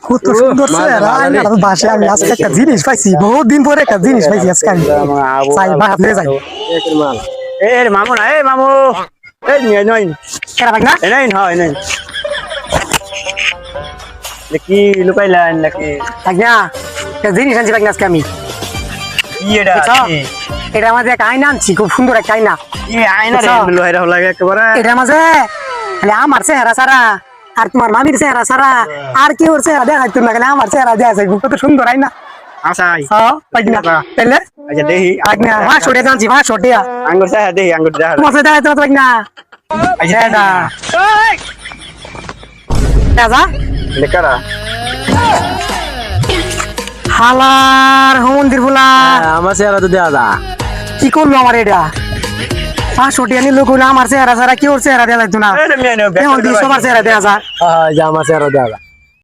কত সুন্দর চেহারা আয়নার বাসে আমি আজকে একটা জিনিস পাইছি বহুত দিন পরে একটা জিনিস পাইছি আজকে আমি চাই বাহাত নিয়ে যাই এ মামু না এ মামু এই নিয়ে নই কেরা ভাই না এ নাই হয় নাই কি লুকাইলেন নাকি থাক না একটা জিনিস আনছি ভাই আজকে আমি কি এটা এটা আমাদের একটা আয়না আনছি খুব সুন্দর একটা আয়না কি আয়না রে লোহাইরা লাগে একেবারে এটার মাঝে খালি আমার চেহারা সারা আর তোমার মামির চেহারা সারা আর কি ওর চেহারা দেখা যাইতো না খালি আমার চেহারা দেখা যায় কত সুন্দর আয়না আসাই তাইলে আচ্ছা দেখি ভাঁ সরে জানছি ভাঁ সটিয়া আঙ্গুর চাই দেখি আঙ্গুর যা তোমার সাথে দেখা যাইতো না আচ্ছা এটা যা লেকারা হালার মন্দির বলা আমার চেহারা তো দেয়া যা কি করলো আমার এটা ভাঁ সটিয়া নিল আমার চেহারা সারা কি ওর চেহারা দেখা যাইতো না এখন সবার চেহারা দেখা যা আমার চেহারা দেয়া যা